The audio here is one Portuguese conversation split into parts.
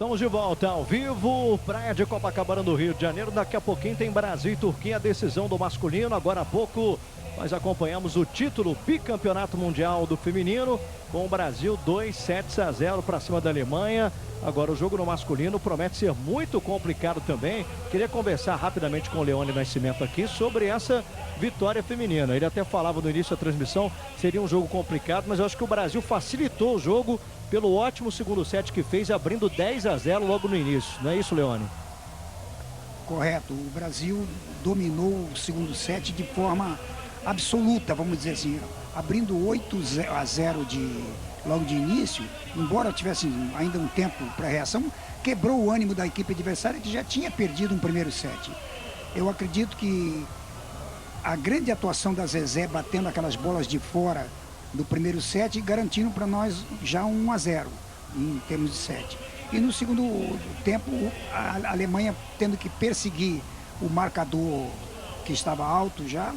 Estamos de volta ao vivo, praia de Copacabana do Rio de Janeiro. Daqui a pouquinho tem Brasil e Turquia, a decisão do masculino. Agora há pouco nós acompanhamos o título bicampeonato mundial do feminino, com o Brasil 2-7-0 para cima da Alemanha. Agora o jogo no masculino promete ser muito complicado também. Queria conversar rapidamente com o Leone Nascimento aqui sobre essa vitória feminina. Ele até falava no início da transmissão, seria um jogo complicado, mas eu acho que o Brasil facilitou o jogo pelo ótimo segundo set que fez, abrindo 10-0 logo no início. Não é isso, Leone? Correto. O Brasil dominou o segundo set de forma absoluta, vamos dizer assim, abrindo 8-0 logo de início, embora tivesse ainda um tempo para reação, quebrou o ânimo da equipe adversária, que já tinha perdido um primeiro set. Eu acredito que a grande atuação da Zezé batendo aquelas bolas de fora do primeiro set, garantindo para nós já 1-0 em termos de set. E no segundo tempo, a Alemanha tendo que perseguir o marcador que estava alto já,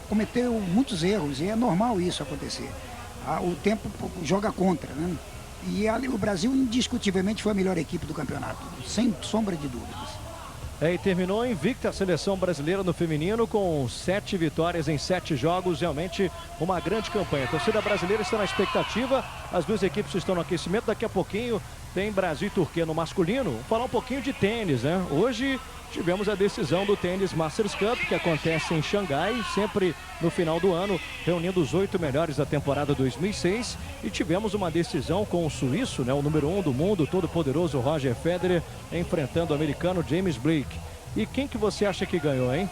cometeu muitos erros, e é normal isso acontecer. O tempo joga contra, né? E o Brasil indiscutivelmente foi a melhor equipe do campeonato, sem sombra de dúvidas. E terminou invicta a seleção brasileira no feminino com 7 vitórias em 7 jogos, realmente uma grande campanha. A torcida brasileira está na expectativa, as duas equipes estão no aquecimento, daqui a pouquinho tem Brasil e Turquia no masculino. Vou falar um pouquinho de tênis, né? Hoje tivemos a decisão do Tênis Masters Cup, que acontece em Xangai, sempre no final do ano, reunindo os 8 melhores da temporada 2006. E tivemos uma decisão com o suíço, né, o número 1 do mundo, todo poderoso Roger Federer, enfrentando o americano James Blake. E quem que você acha que ganhou, hein?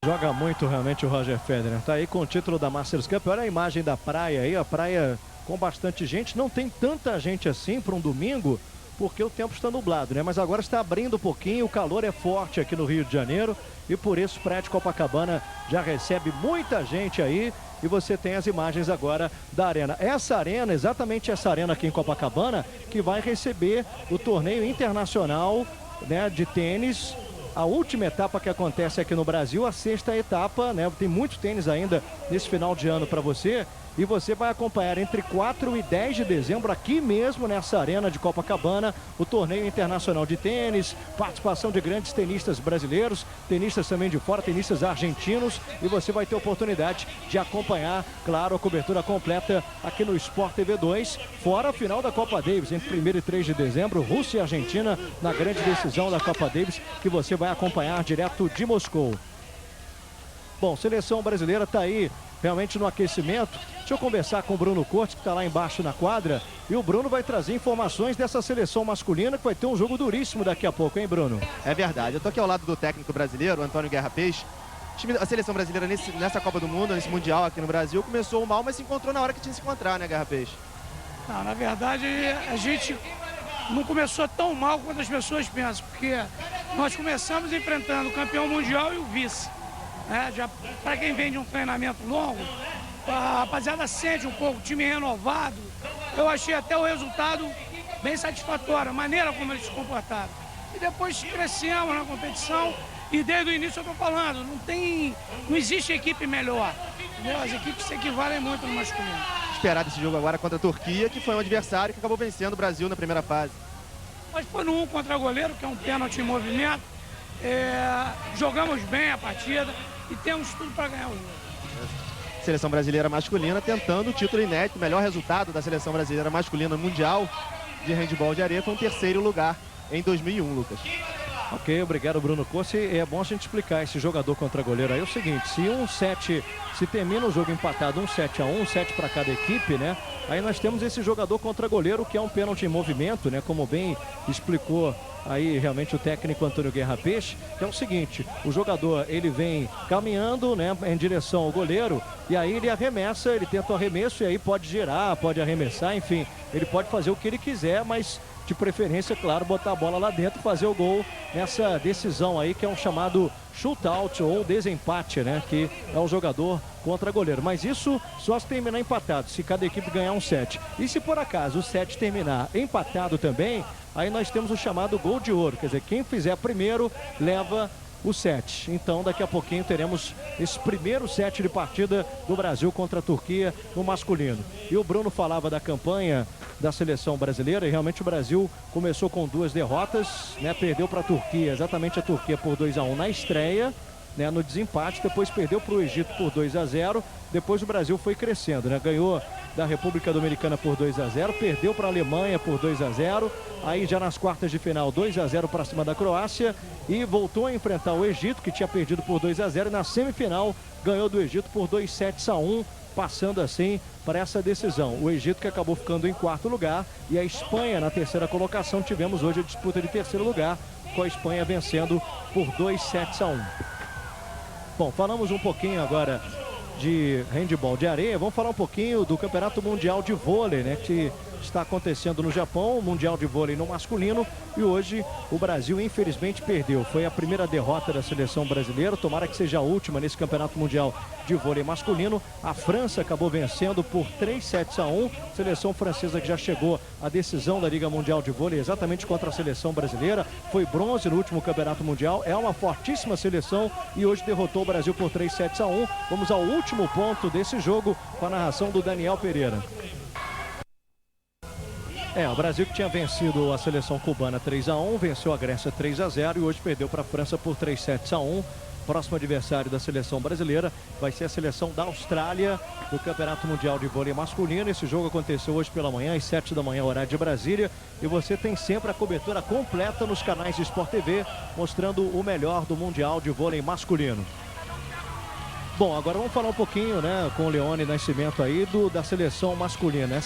Joga muito realmente o Roger Federer. Tá aí com o título da Masters Cup. Olha a imagem da praia aí, a praia com bastante gente. Não tem tanta gente assim para um domingo, porque o tempo está nublado, né? Mas agora está abrindo um pouquinho, o calor é forte aqui no Rio de Janeiro e por isso o Praia de Copacabana já recebe muita gente aí e você tem as imagens agora da arena. Essa arena, exatamente essa arena aqui em Copacabana, que vai receber o torneio internacional, né, de tênis. A última etapa que acontece aqui no Brasil, a 6ª etapa, né? Tem muito tênis ainda nesse final de ano para você. E você vai acompanhar entre 4 e 10 de dezembro, aqui mesmo nessa arena de Copacabana, o torneio internacional de tênis, participação de grandes tenistas brasileiros, tenistas também de fora, tenistas argentinos, e você vai ter oportunidade de acompanhar, claro, a cobertura completa aqui no Sport TV 2, fora a final da Copa Davis, entre 1º e 3 de dezembro, Rússia e Argentina, na grande decisão da Copa Davis, que você vai acompanhar direto de Moscou. Bom, seleção brasileira está aí realmente no aquecimento. Deixa eu conversar com o Bruno Cortes, que está lá embaixo na quadra, e o Bruno vai trazer informações dessa seleção masculina, que vai ter um jogo duríssimo daqui a pouco, hein, Bruno? É verdade, eu tô aqui ao lado do técnico brasileiro, Antônio Guerra Peixe. A seleção brasileira nessa Copa do Mundo, nesse Mundial aqui no Brasil, começou mal, mas se encontrou na hora que tinha que se encontrar, né, Guerra Peixe? Não, na verdade, a gente não começou tão mal quanto as pessoas pensam, porque nós começamos enfrentando o campeão mundial e o vice. Já para quem vem de um treinamento longo, a rapaziada sente um pouco o time renovado. Eu achei até o resultado bem satisfatório, a maneira como eles se comportaram. E depois crescemos na competição e desde o início eu estou falando, não existe equipe melhor, entendeu? As equipes se equivalem muito no masculino. Esperar desse jogo agora contra a Turquia, que foi um adversário que acabou vencendo o Brasil na primeira fase. Mas foi no 1 contra goleiro, que é um pênalti em movimento. Jogamos bem a partida e temos tudo para ganhar o jogo. Seleção brasileira masculina tentando o título inédito. O melhor resultado da seleção brasileira masculina mundial de handebol de areia foi um 3º lugar em 2001, Lucas. Ok, obrigado, Bruno Corsi. É bom a gente explicar esse jogador contra goleiro aí. É o seguinte, se termina o jogo empatado 7-1, 7 para cada equipe, né? Aí nós temos esse jogador contra goleiro, que é um pênalti em movimento, né? Como bem explicou aí realmente o técnico Antônio Guerra Peixe, que é o seguinte, o jogador ele vem caminhando, né, em direção ao goleiro, e aí ele arremessa, ele tenta o arremesso e aí pode girar, pode arremessar, enfim, ele pode fazer o que ele quiser, mas de preferência, claro, botar a bola lá dentro e fazer o gol nessa decisão aí, que é um chamado shootout ou desempate, né? Que é um jogador contra goleiro. Mas isso só se terminar empatado, se cada equipe ganhar um set. E se por acaso o set terminar empatado também, aí nós temos o chamado gol de ouro. Quer dizer, quem fizer primeiro leva o set. Então daqui a pouquinho teremos esse primeiro set de partida do Brasil contra a Turquia no masculino. E o Bruno falava da campanha da seleção brasileira. E realmente o Brasil começou com 2 derrotas, né? Perdeu para a Turquia, exatamente a Turquia por 2-1 na estreia, né, no desempate, depois perdeu para o Egito por 2-0, depois o Brasil foi crescendo, né? Ganhou da República Dominicana por 2-0, perdeu para a Alemanha por 2-0, aí já nas quartas de final 2-0 para cima da Croácia e voltou a enfrentar o Egito, que tinha perdido por 2-0, e na semifinal ganhou do Egito por 2-7-1, passando assim para essa decisão. O Egito que acabou ficando em 4º lugar e a Espanha na 3ª colocação. Tivemos hoje a disputa de 3º lugar, com a Espanha vencendo por 2-7-1. Bom, falamos um pouquinho agora de handebol de areia. Vamos falar um pouquinho do Campeonato Mundial de Vôlei, né, que está acontecendo no Japão, o Mundial de Vôlei no masculino, e hoje o Brasil infelizmente perdeu. Foi a primeira derrota da seleção brasileira, tomara que seja a última nesse Campeonato Mundial de Vôlei masculino. A França acabou vencendo por 3-7-1, seleção francesa que já chegou à decisão da Liga Mundial de Vôlei exatamente contra a seleção brasileira, foi bronze no último Campeonato Mundial, é uma fortíssima seleção e hoje derrotou o Brasil por 3-7-1. Vamos ao último ponto desse jogo com a narração do Daniel Pereira. O Brasil que tinha vencido a seleção cubana 3-1, venceu a Grécia 3-0 e hoje perdeu para a França por 3-7-1. Próximo adversário da seleção brasileira vai ser a seleção da Austrália do Campeonato Mundial de Vôlei masculino. Esse jogo aconteceu hoje pela manhã, às 7 da manhã, horário de Brasília. E você tem sempre a cobertura completa nos canais de Sport TV, mostrando o melhor do Mundial de Vôlei masculino. Bom, agora vamos falar um pouquinho, né, com o Leone Nascimento aí da seleção masculina.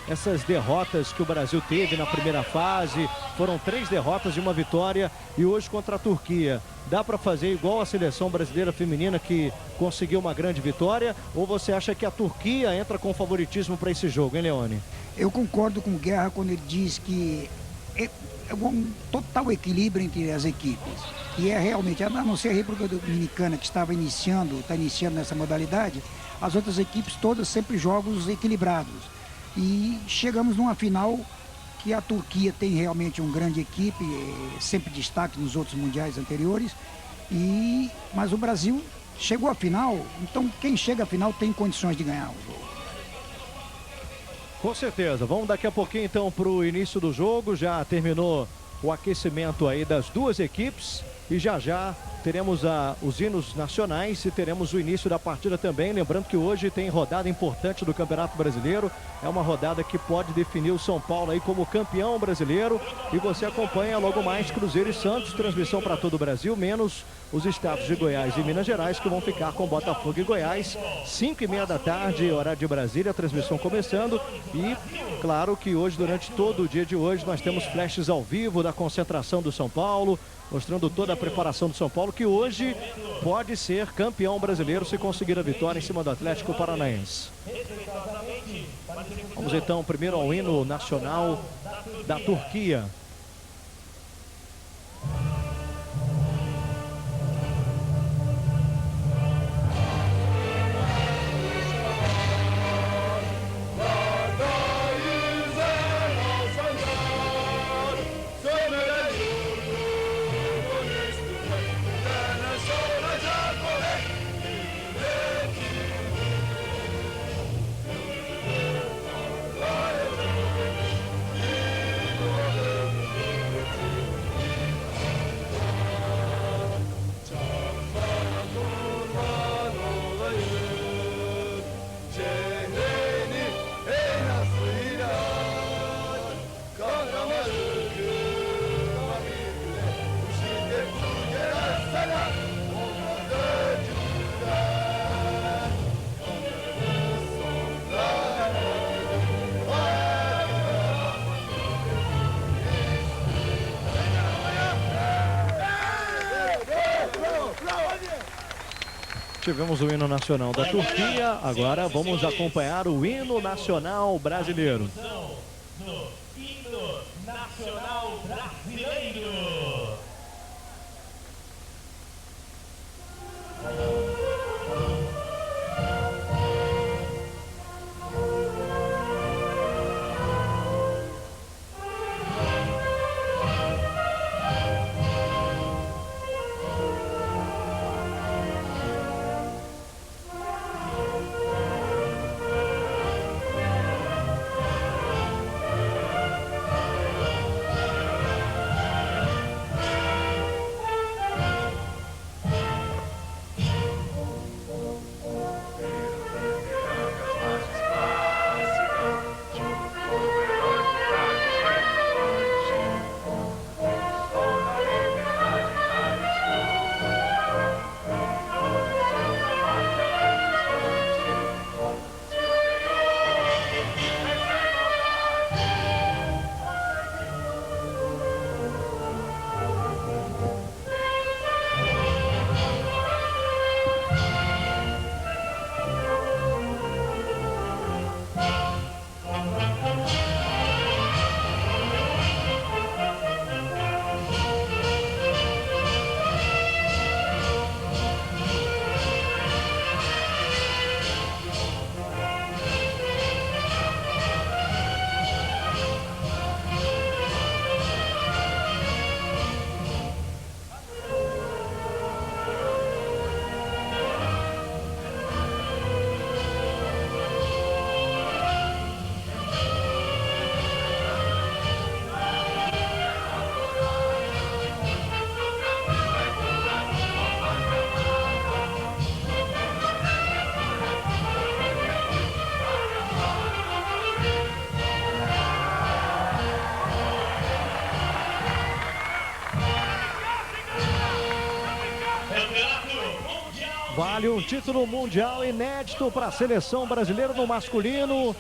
Essas derrotas que o Brasil teve na primeira fase, foram 3 derrotas e 1 vitória, e hoje contra a Turquia. Dá para fazer igual a seleção brasileira feminina que conseguiu uma grande vitória, ou você acha que a Turquia entra com favoritismo para esse jogo, hein, Leone? Eu concordo com o Guerra quando ele diz que é um total equilíbrio entre as equipes. E é realmente, a não ser a República Dominicana, que está iniciando nessa modalidade, as outras equipes todas sempre jogos equilibrados. E chegamos numa final que a Turquia tem realmente uma grande equipe, sempre destaque nos outros mundiais anteriores, mas o Brasil chegou à final, então quem chega à final tem condições de ganhar o jogo. Com certeza, vamos daqui a pouquinho então para o início do jogo, já terminou o aquecimento aí das duas equipes e já teremos os hinos nacionais e teremos o início da partida também. Lembrando que hoje tem rodada importante do Campeonato Brasileiro, é uma rodada que pode definir o São Paulo aí como campeão brasileiro, e você acompanha logo mais Cruzeiro e Santos, transmissão para todo o Brasil, menos os estados de Goiás e Minas Gerais, que vão ficar com Botafogo e Goiás, 5h30 da tarde, horário de Brasília, a transmissão começando. E claro que hoje, durante todo o dia de hoje, nós temos flashes ao vivo da concentração do São Paulo, mostrando toda a preparação do São Paulo, que hoje pode ser campeão brasileiro se conseguir a vitória em cima do Atlético Paranaense. Vamos então primeiro ao hino nacional da Turquia. Tivemos o hino nacional da Turquia, agora vamos acompanhar o hino nacional brasileiro. Hino nacional brasileiro. Vale um título mundial inédito para a seleção brasileira no masculino.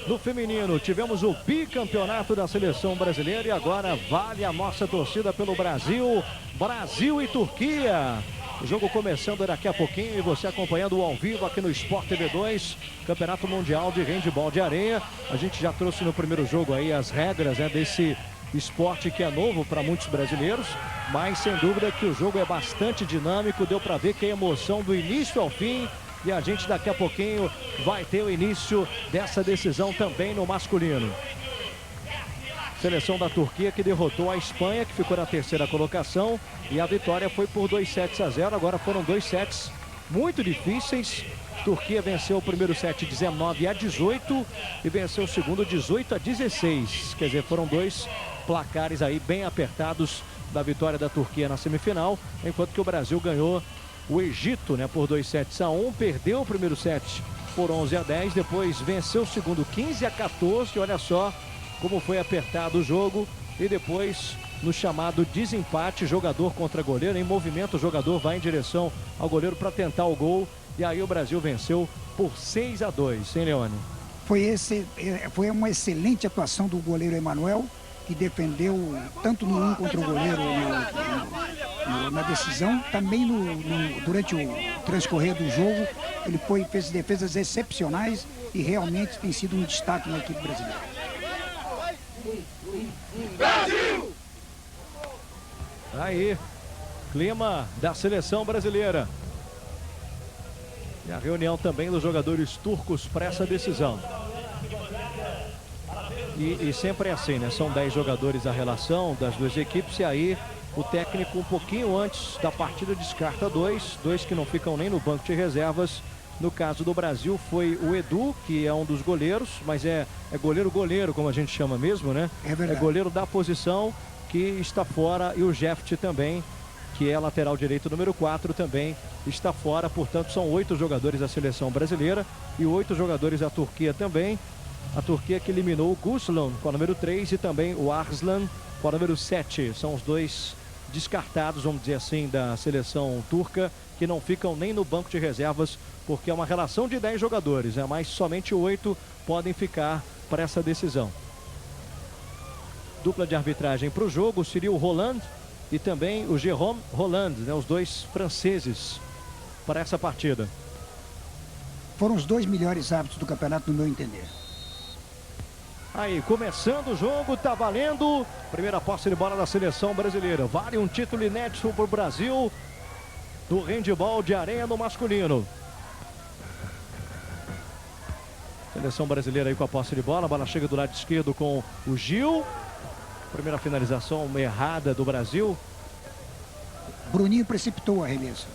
No feminino, tivemos o bicampeonato da seleção brasileira e agora vale a nossa torcida pelo Brasil. Brasil e Turquia. O jogo começando daqui a pouquinho e você acompanhando ao vivo aqui no Sport TV 2, Campeonato Mundial de Handebol de Areia. A gente já trouxe no primeiro jogo aí as regras, né, desse esporte que é novo para muitos brasileiros, mas sem dúvida que o jogo é bastante dinâmico, deu para ver que a emoção do início ao fim. E a gente daqui a pouquinho vai ter o início dessa decisão também no masculino. Seleção da Turquia que derrotou a Espanha, que ficou na terceira colocação. E a vitória foi por 2-0. Agora foram 2 sets muito difíceis. Turquia venceu o primeiro set 19-18 e venceu o segundo 18-16. Quer dizer, foram 2 placares aí bem apertados da vitória da Turquia na semifinal. Enquanto que o Brasil ganhou o Egito, né, por 2-1, perdeu o primeiro set por 11-10, depois venceu o segundo 15-14, olha só como foi apertado o jogo, e depois no chamado desempate, jogador contra goleiro, em movimento o jogador vai em direção ao goleiro para tentar o gol, e aí o Brasil venceu por 6-2, hein, Leone? Foi uma excelente atuação do goleiro Emanuel, que defendeu tanto no 1 contra o goleiro na decisão, também durante o transcorrer do jogo, ele fez defesas excepcionais e realmente tem sido um destaque na equipe brasileira. Brasil! Aí, clima da seleção brasileira. E a reunião também dos jogadores turcos para essa decisão. E sempre é assim, né? São 10 jogadores a relação das duas equipes e aí o técnico um pouquinho antes da partida descarta dois que não ficam nem no banco de reservas. No caso do Brasil foi o Edu, que é um dos goleiros, mas é goleiro, como a gente chama mesmo, né? É verdade. É goleiro da posição que está fora, e o Jeft também, que é lateral direito número 4, também está fora. Portanto, são 8 jogadores da seleção brasileira e 8 jogadores da Turquia também. A Turquia que eliminou o Guslan com a número 3 e também o Arslan com a número 7. São os 2 descartados, vamos dizer assim, da seleção turca, que não ficam nem no banco de reservas, porque é uma relação de 10 jogadores, né? Mas somente 8 podem ficar para essa decisão. Dupla de arbitragem para o jogo, Cyril Roland e também o Jérôme Roland, né? Os 2 franceses para essa partida. Foram os 2 melhores árbitros do campeonato, no meu entender. Aí, começando o jogo, tá valendo. Primeira posse de bola da seleção brasileira. Vale um título inédito para o Brasil do handebol de areia no masculino. Seleção brasileira aí com a posse de bola. A bola chega do lado esquerdo com o Gil. Primeira finalização errada do Brasil. Bruninho precipitou o arremesso.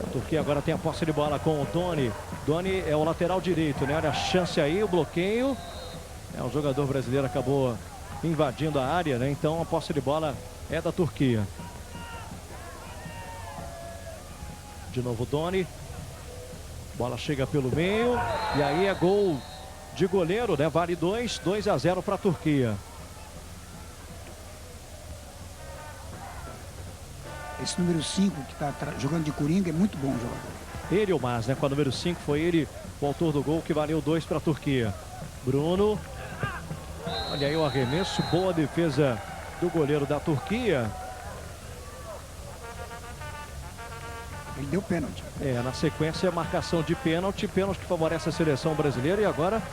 A Turquia agora tem a posse de bola com o Doni. Doni é o lateral direito, né? Olha a chance aí, o bloqueio. O jogador brasileiro acabou invadindo a área, né? Então a posse de bola é da Turquia. De novo o Doni. Bola chega pelo meio. E aí é gol de goleiro, né? Vale 2-0 para a Turquia. Esse número 5 que está jogando de coringa é muito bom jogador. Ele, o Mas, né? Com a número 5 foi ele o autor do gol que valeu 2 para a Turquia. Bruno. Olha aí o arremesso. Boa defesa do goleiro da Turquia. Ele deu pênalti. Na sequência, marcação de pênalti. Pênalti que favorece a seleção brasileira. E agora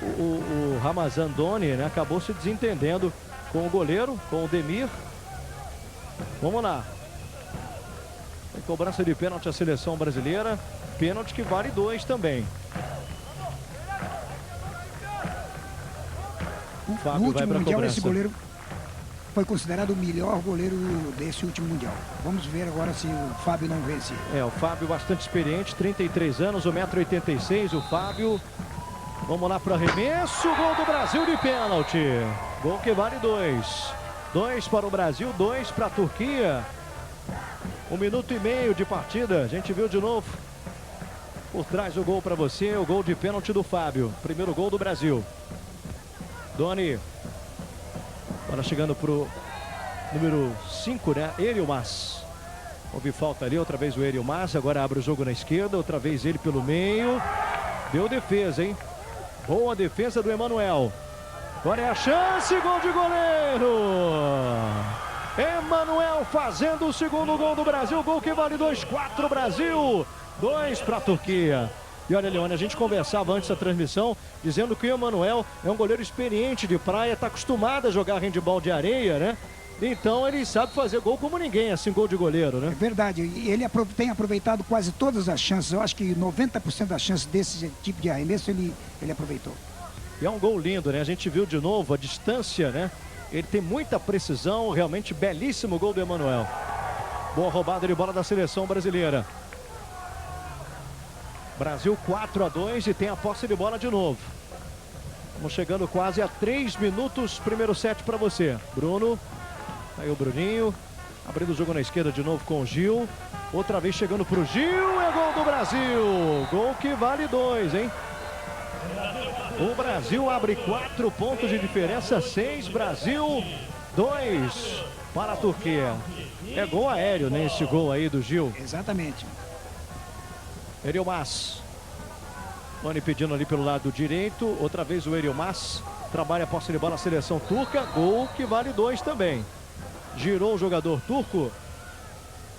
o Ramazan Doni, né? Acabou se desentendendo com o goleiro, com o Demir. Vamos lá. Tem cobrança de pênalti a seleção brasileira. Pênalti que vale 2 também. O Fábio no último vai para a mundial, cobrança. esse goleiro foi considerado o melhor goleiro desse último mundial. Vamos ver agora se o Fábio não vence. O Fábio bastante experiente, 33 anos, 1,86 m, o Fábio. Vamos lá para o arremesso, gol do Brasil de pênalti. Gol que vale 2. 2 para o Brasil, 2 para a Turquia. 1 minuto e meio de partida. A gente viu de novo por trás o gol para você. O gol de pênalti do Fábio. Primeiro gol do Brasil. Doni. Bola chegando pro número 5, né? Ele, o Mas. Houve falta ali, outra vez o Ele, o Mas. Agora abre o jogo na esquerda, outra vez ele pelo meio. Deu defesa, hein? Boa defesa do Emanuel. Agora é a chance, gol de goleiro. Emanuel fazendo o segundo gol do Brasil. Gol que vale 2-4 Brasil. 2 para a Turquia. E olha, Leone, a gente conversava antes da transmissão, dizendo que o Emanuel é um goleiro experiente de praia, está acostumado a jogar handebol de areia, né? Então ele sabe fazer gol como ninguém, assim, gol de goleiro, né? É verdade, e ele tem aproveitado quase todas as chances. Eu acho que 90% das chances desse tipo de arremesso ele aproveitou. E é um gol lindo, né? A gente viu de novo a distância, né? Ele tem muita precisão, realmente belíssimo gol do Emanuel. Boa roubada de bola da seleção brasileira. Brasil 4-2 e tem a posse de bola de novo. Estamos chegando quase a 3 minutos. Primeiro set para você. Bruno. Aí o Bruninho. Abrindo o jogo na esquerda de novo com o Gil. Outra vez chegando para o Gil. É gol do Brasil. Gol que vale 2, hein? O Brasil abre 4 pontos de diferença. 6 Brasil, 2 para a Turquia. É gol aéreo, né? Esse gol aí do Gil. Exatamente. Erielmas. Tony pedindo ali pelo lado direito. Outra vez o Erielmas. Trabalha a posse de bola a seleção turca. Gol que vale 2 também. Girou o jogador turco.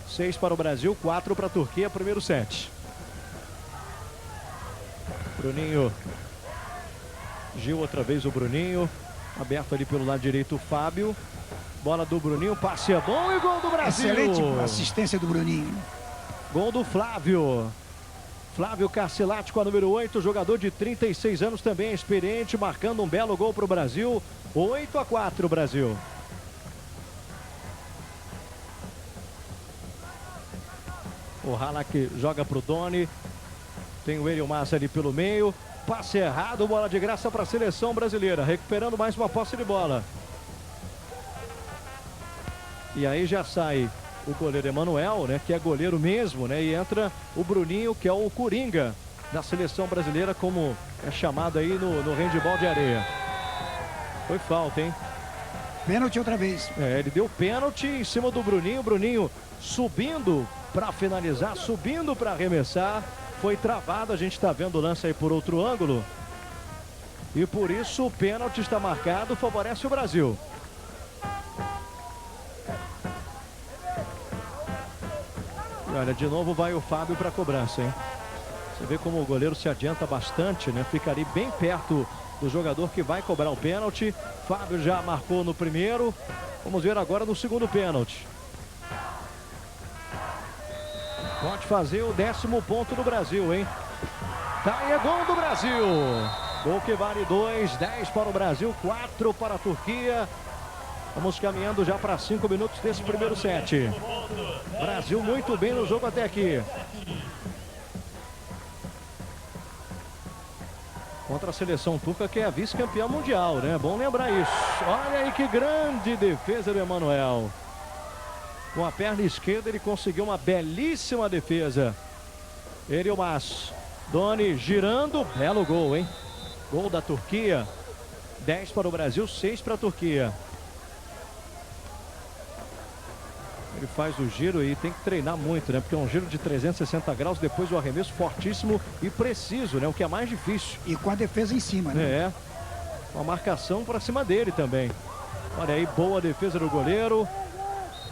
6 para o Brasil, 4 para a Turquia. Primeiro set. Bruninho. Gil outra vez o Bruninho. Aberto ali pelo lado direito o Fábio. Bola do Bruninho. Passe é bom e gol do Brasil. Excelente assistência do Bruninho. Gol do Flávio. Flávio Carcelati com a número 8, jogador de 36 anos, também experiente, marcando um belo gol para o Brasil. 8-4 Brasil. O Halak joga para o Doni. Tem o Erielmas ali pelo meio. Passe errado, bola de graça para a seleção brasileira. Recuperando mais uma posse de bola. E aí já sai o goleiro Emanuel, né, que é goleiro mesmo, né, e entra o Bruninho, que é o Coringa da seleção brasileira, como é chamado aí no handebol de areia. Foi falta, hein? Pênalti outra vez. É, ele deu pênalti em cima do Bruninho. Bruninho subindo para finalizar, subindo para arremessar. Foi travado, a gente está vendo o lance aí por outro ângulo. E por isso o pênalti está marcado, favorece o Brasil. E olha, de novo vai o Fábio para a cobrança, hein? Você vê como o goleiro se adianta bastante, né? Fica ali bem perto do jogador que vai cobrar o pênalti. Fábio já marcou no primeiro. Vamos ver agora no segundo pênalti. Pode fazer o 10º ponto do Brasil, hein? Tá aí, é gol do Brasil. Gol que vale 2, 10 para o Brasil, 4 para a Turquia. Vamos caminhando já para 5 minutos desse primeiro set. Brasil muito bem no jogo até aqui. Contra a seleção turca, que é a vice-campeã mundial, né? Bom lembrar isso. Olha aí que grande defesa do Emanuel. Com a perna esquerda ele conseguiu uma belíssima defesa. Erielmas. Doni girando. Belo gol, hein? Gol da Turquia. 10 para o Brasil, 6 para a Turquia. Ele faz o giro e tem que treinar muito, né? Porque é um giro de 360 graus, depois o arremesso fortíssimo e preciso, né? O que é mais difícil. E com a defesa em cima, né? É. Uma marcação para cima dele também. Olha aí, boa defesa do goleiro.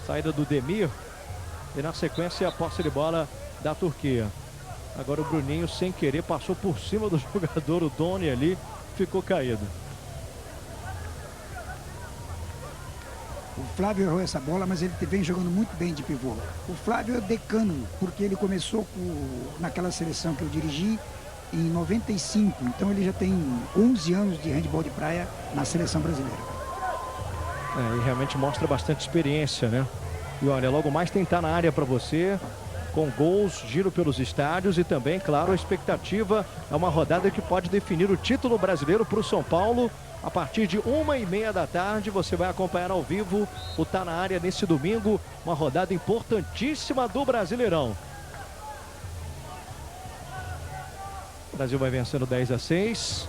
Saída do Demir. E na sequência a posse de bola da Turquia. Agora o Bruninho, sem querer, passou por cima do jogador, o Doni ali, ficou caído. O Flávio errou essa bola, mas ele vem jogando muito bem de pivô. O Flávio é decano, porque ele começou naquela seleção que eu dirigi em 95. Então ele já tem 11 anos de handebol de praia na seleção brasileira. É, e realmente mostra bastante experiência, né? E olha, logo mais tem que estar na área para você, com gols, giro pelos estádios e também, claro, a expectativa é uma rodada que pode definir o título brasileiro para o São Paulo. A partir de 1h30 da tarde, você vai acompanhar ao vivo o Tá na Área nesse domingo. Uma rodada importantíssima do Brasileirão. O Brasil vai vencendo 10-6.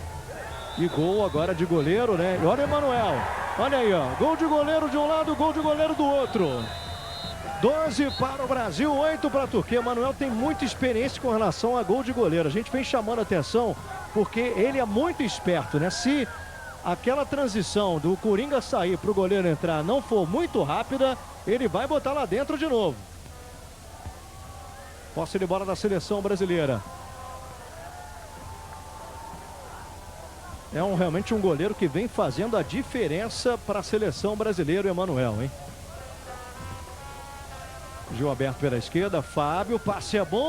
E gol agora de goleiro, né? E olha o Emanuel. Olha aí, ó. Gol de goleiro de um lado, gol de goleiro do outro. 12 para o Brasil, 8 para a Turquia. Emanuel tem muita experiência com relação a gol de goleiro. A gente vem chamando a atenção porque ele é muito esperto, né? Se aquela transição do Coringa sair para o goleiro entrar não for muito rápida, ele vai botar lá dentro de novo. Posse de bola da seleção brasileira. É realmente um goleiro que vem fazendo a diferença para a seleção brasileira, o Emanuel, hein? Gil aberto pela esquerda, Fábio, passe é bom.